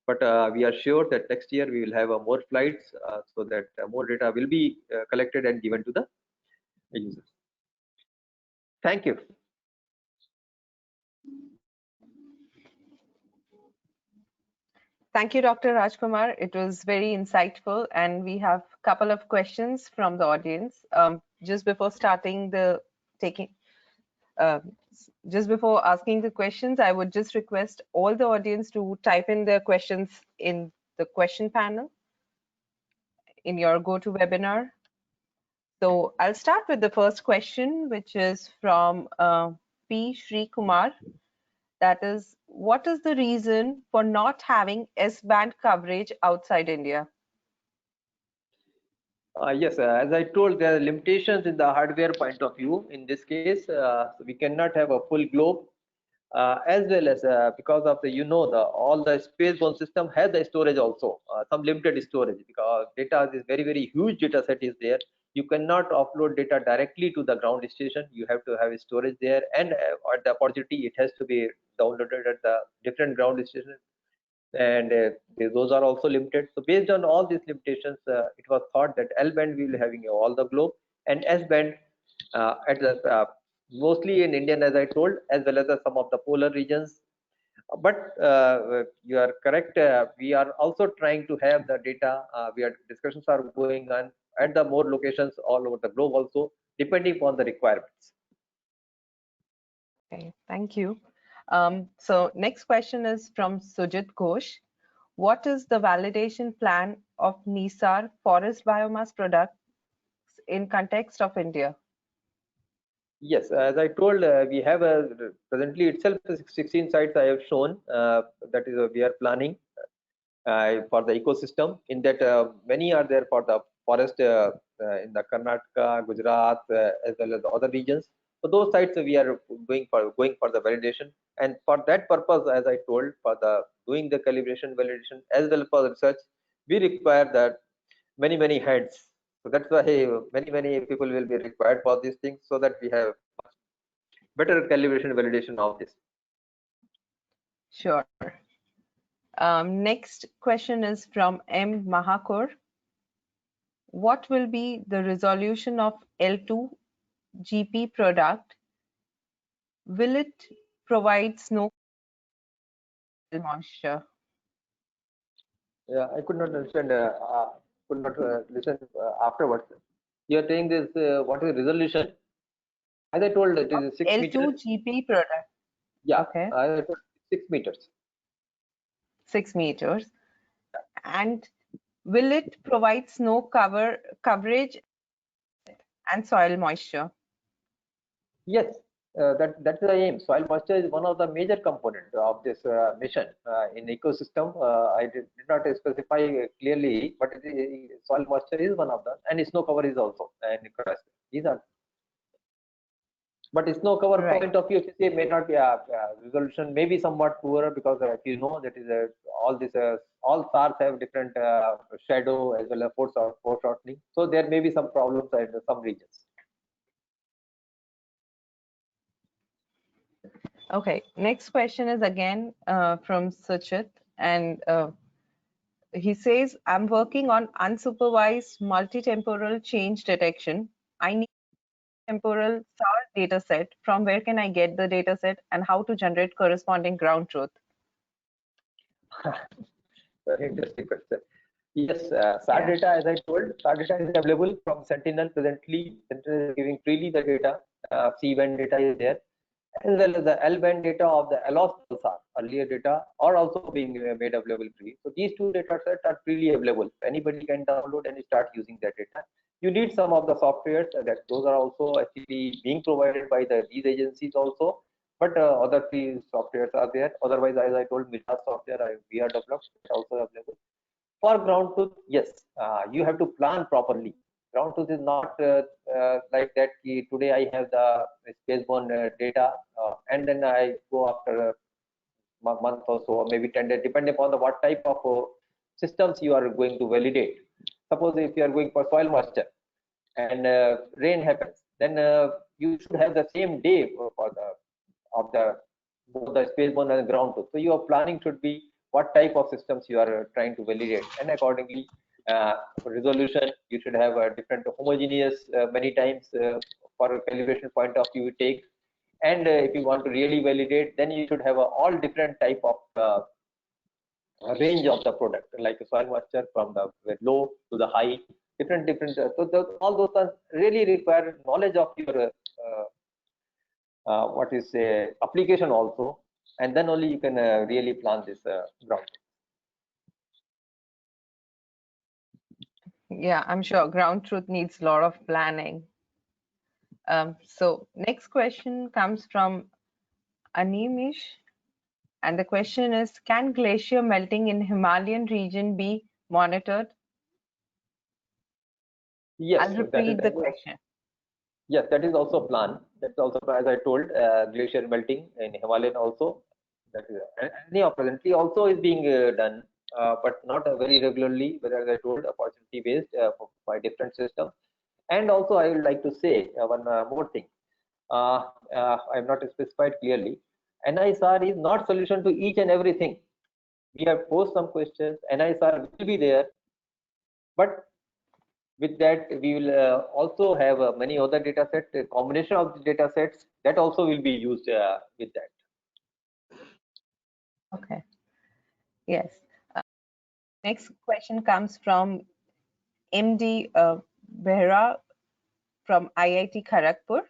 but we are sure that next year we will have more flights, so that more data will be collected and given to the users. Thank you. Thank you, Dr. Rajkumar. It was very insightful, and we have a couple of questions from the audience. Just before starting the just before asking the questions, I would just request all the audience to type in their questions in the question panel in your GoToWebinar. So I'll start with the first question, which is from P. Sri Kumar. That is, what is the reason for not having S-band coverage outside India? Yes, as I told, there are limitations in the hardware point of view. In this case, we cannot have a full globe, as well as because of the all the spaceborne system has the storage also, some limited storage, because data is very huge data set is there. You cannot upload data directly to the ground station. You have to have storage there, and at the opportunity it has to be downloaded at the different ground stations, and those are also limited. So based on all these limitations, it was thought that L band we will having all the globe, and S band at the mostly in Indian, as I told, as well as some of the polar regions. But you are correct. We are also trying to have the data. Discussions are going on at the more locations all over the globe also, depending upon the requirements. Okay, thank you. So next question is from Sujit Ghosh. What is the validation plan of NISAR forest biomass products in context of India? Yes, as I told, we have presently itself 16 sites I have shown. That is, we are planning for the ecosystem. In that, many are there for the forest in the Karnataka, Gujarat, as well as the other regions. So those sites we are going for the validation, and for that purpose, as I told, for the doing the calibration validation as well for the research, we require that many heads. So that's why many people will be required for these things, so that we have better calibration validation of this. Sure. Next question is from M. Mahakor. What will be the resolution of L2 GP product? Will it provide snow moisture? Yeah, I could not understand. Could not listen afterwards. You are saying this. What is the resolution? As I told, it is 6 L2 meters. GP product. Yeah, Okay. I told 6 meters. 6 meters. And will it provide snow coverage and soil moisture? Yes, that's the aim. Soil moisture is one of the major components of this mission in ecosystem. I did not specify clearly, but soil moisture is one of them, and snow cover is also. And these are. But snow cover Right. point of view, if you say, may not be resolution may be somewhat poorer, because if you know that is all this all stars have different shadow as well as foreshortening, so there may be some problems in some regions. Okay. Next question is again from Suchit, and he says, I'm working on unsupervised multi-temporal change detection. I need temporal SAR dataset. From where can I get the dataset, and how to generate corresponding ground truth? Very interesting question. Yes, SAR Yeah. data, as I told, SAR data is available from Sentinel presently. Sentinel is giving freely the data. C-band data is there, as well as the L-band data of the ALOS pulsar, earlier data, are also being made available free. So these two data sets are freely available. Anybody can download and start using that data. You need some of the softwares that those are also actually being provided by these agencies also, but other free softwares are there. Otherwise, as I told, Mira software we are developed, also available. For ground truth, yes, you have to plan properly. Ground truth is not like that. Today I have the spaceborne data, and then I go after a month or so, or maybe 10 days, depending upon what type of systems you are going to validate. Suppose if you are going for soil moisture and rain happens, then you should have the same day for the both the spaceborne and ground truth. So your planning should be what type of systems you are trying to validate, and accordingly, resolution you should have a different homogeneous many times for a calibration point of view take. And if you want to really validate, then you should have all different type of range of the product, like a soil moisture from the low to the high, different. All those are really require knowledge of your what is application also, and then only you can really plan this ground. Yeah, I'm sure ground truth needs a lot of planning. So next question comes from Animish, and the question is, can glacier melting in Himalayan region be monitored? Yes, I'll repeat the question. yes, that is also a plan. That's also, as I told, glacier melting in Himalayan also. That is anyhow presently also is being done, but not very regularly. But as I told, opportunity based by different systems. And also, I would like to say one more thing. I have not specified clearly. NISR is not solution to each and everything. We have posed some questions. NISR will be there, but with that we will also have many other data sets, a combination of the data sets that also will be used with that. Okay. Yes. Next question comes from MD Behra from IIT Kharagpur.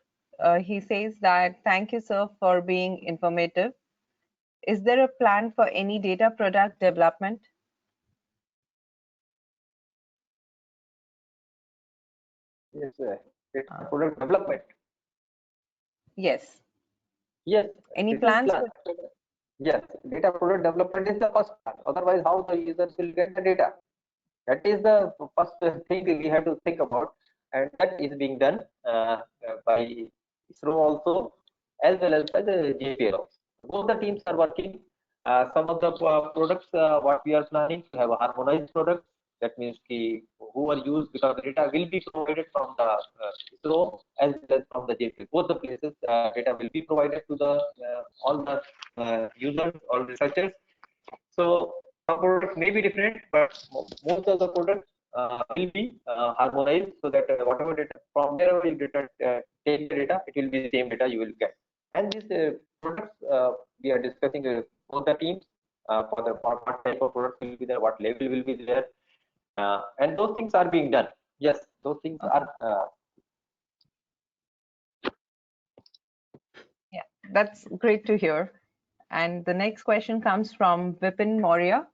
He says that, thank you, sir, for being informative. Is there a plan for any data product development? Yes, data product development. Yes. Yes. Any plans? Yes, data product development is the first part. Otherwise, how the users will get the data? That is the first thing we have to think about, and that is being done by ISRO also, as well as by the JPL. Both the teams are working. Some of the products what we are planning to have a harmonized product. That means who are used, because the data will be provided from the ISRO as well as from the JPL. Both the places data will be provided to the all the users or researchers. So some products may be different, but most of the products will be harmonized, so that whatever data from wherever you take the data, it will be the same data you will get. And these products we are discussing both the teams for the what type of products will be there, what level will be there, and those things are being done. Yes, those things are. Yeah, that's great to hear. And the next question comes from Vipin Maurya.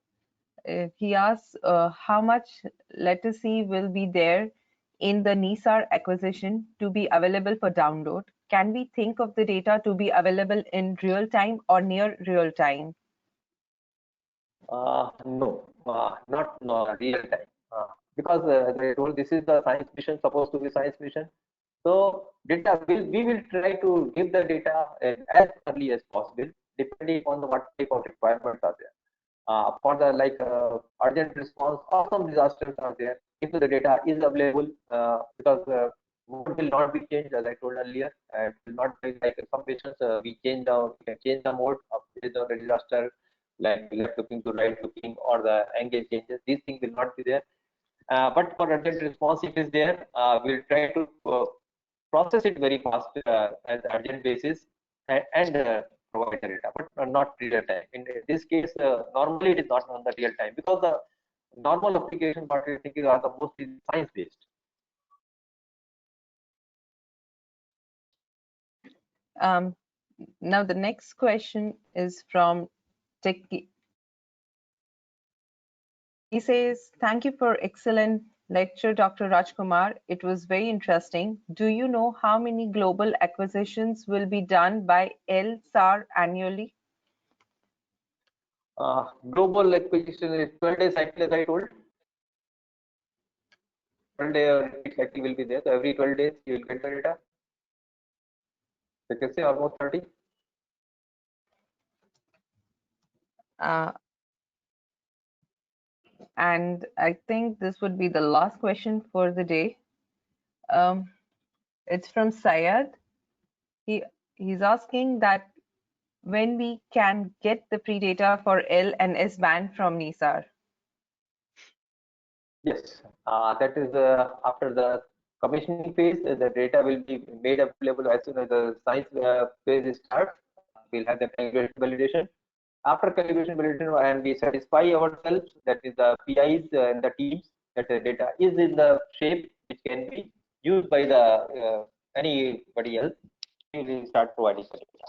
He asks, how much latency will be there in the NISAR acquisition to be available for download? Can we think of the data to be available in real time or near real time? No, not no, real time. Because as I told, this is the science mission, supposed to be science mission. So data we will try to give the data as early as possible, depending on what type of requirements are there. For the urgent response or some disasters are there, if the data is available, because mode will not be changed, as I told earlier. It will not be like some patients we can change the mode based on the disaster, like left looking to right looking or the angle changes. These things will not be there. But for urgent response, if it is there, we'll try to process it very fast as urgent basis and provide the data, but not real time. In this case, normally it is not on the real time because the normal application what we think are the mostly science based. Now the next question is from Techie. He says, "Thank you for excellent lecture, Dr. Rajkumar. It was very interesting. Do you know how many global acquisitions will be done by LSAR annually?" Global acquisition is 12-day cycle, as I told. 12-day cycle will be there. So every 12 days you will get the data. You can say almost 30. And I think this would be the last question for the day. It's from Syed. He's asking that when we can get the pre-data for L and S band from NISAR. Yes, that is after the commissioning phase, the data will be made available as soon as the science phase starts. We'll have the calibration validation. After calibration validation, and we satisfy ourselves, that is the PIs and the teams, that the data is in the shape which can be used by the anybody else. We will start providing the data.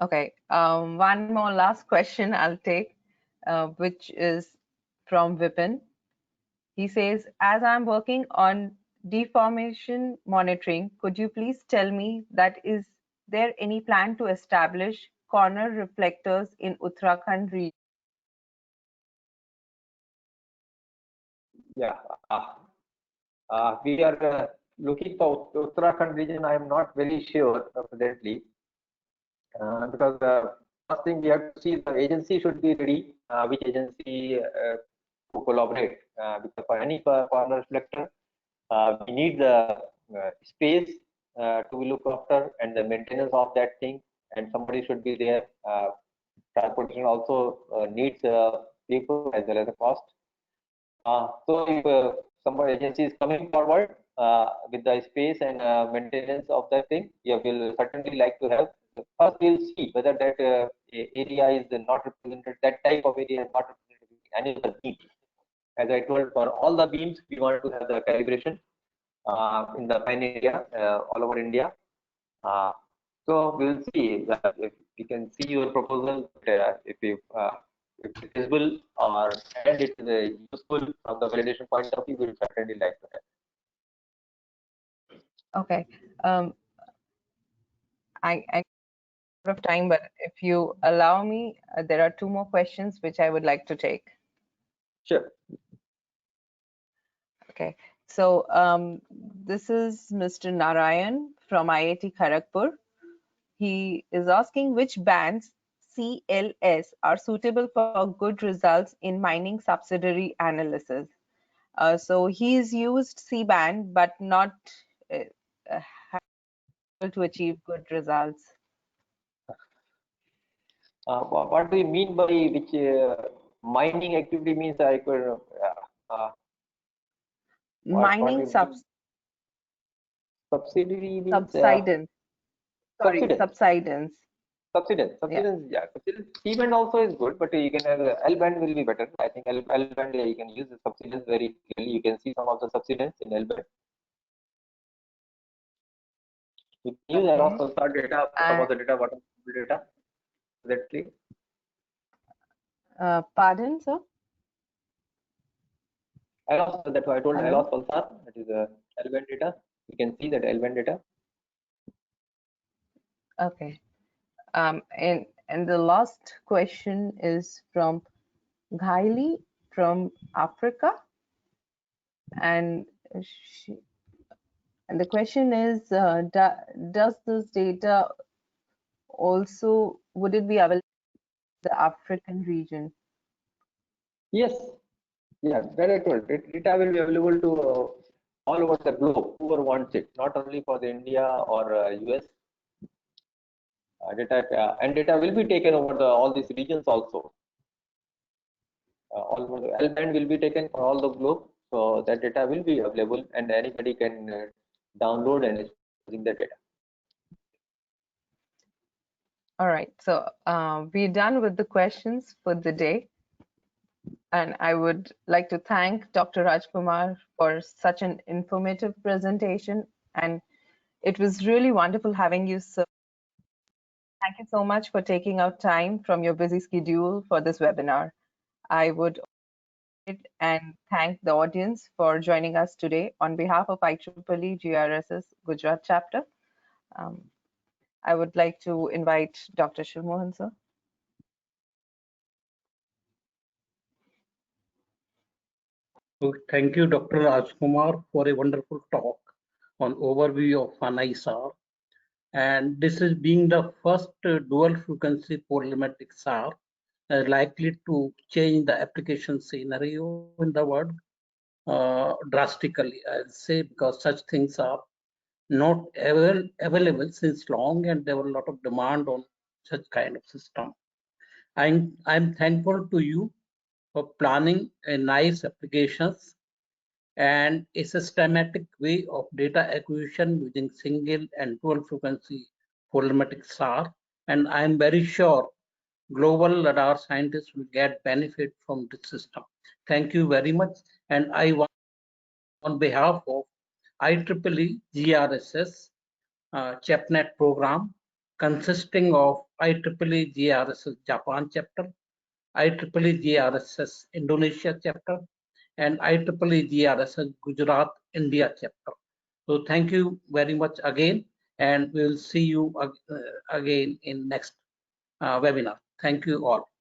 Okay, one more last question I'll take, which is from Vipin. He says, "As I'm working on deformation monitoring, could you please tell me that is there any plan to establish corner reflectors in Uttarakhand region?" Yeah, we are looking for Uttarakhand region. I am not very sure presently. Because the first thing we have to see, the agency should be ready, which agency to collaborate. Because for any corner reflector, we need the space to look after and the maintenance of that thing, and somebody should be there. Transportation also needs people as well as the cost. So if some agency is coming forward with the space and maintenance of that thing, yeah, we'll certainly like to have. First, we'll see whether that area is not represented, that type of area is not represented with any other beam. As I told, for all the beams, we want to have the calibration in the fine area all over India. So we'll see that if we can see your proposal, if it's feasible or and it is useful from the validation point of view, we'll certainly like to have. Okay. I out of time, but if you allow me, there are two more questions which I would like to take. Sure. Okay. So this is Mr. Narayan from IIT Kharagpur. He is asking which bands CLS are suitable for good results in mining subsidiary analysis. So he's used C-band, but not able to achieve good results. What do you mean by which mining activity means? I could Mining subsidiary means subsidence. Sorry, subsidence. Subsidence, yeah. Subsidence. C-band also is good, but you can have L-band will be better. I think L-band you can use the subsidence very clearly. You can see some of the subsidence in L-band. You can use also start data, some of the data, what data exactly. Pardon, sir? I lost that. I told I Hello? lost Pulsar. That is L-band data. You can see that L-band data. Okay. And the last question is from Ghaili from Africa, and And the question is, does this data also, would it be available in the African region? Yes, yeah, that I told. Data will be available to all over the globe, whoever wants it, not only for the India or US. Data will be taken over all these regions also. All over the L-band will be taken for all the globe, so that data will be available, and anybody can download and using the data. All right, so we're done with the questions for the day. And I would like to thank Dr. Rajkumar for such an informative presentation. And it was really wonderful having you, sir. Thank you so much for taking out time from your busy schedule for this webinar. I would and thank the audience for joining us today on behalf of IEEE GRSS Gujarat chapter. I would like to invite Dr. Shivmohan, sir. So thank you, Dr. Rajkumar, for a wonderful talk on overview of NISAR. And this is being the first dual frequency polarimetric SAR, likely to change the application scenario in the world drastically, I'll say, because such things are not available since long, and there were a lot of demand on such kind of system. I'm thankful to you for planning a nice applications and a systematic way of data acquisition using single and dual frequency polarimetric SAR. And I'm very sure global radar scientists will get benefit from this system. Thank you very much. And I want, on behalf of IEEE GRSS ChapNet program, consisting of IEEE GRSS Japan chapter, IEEE GRSS Indonesia chapter, and IEEE GRSS Gujarat India chapter. So thank you very much again, and we will see you again in next webinar. Thank you all.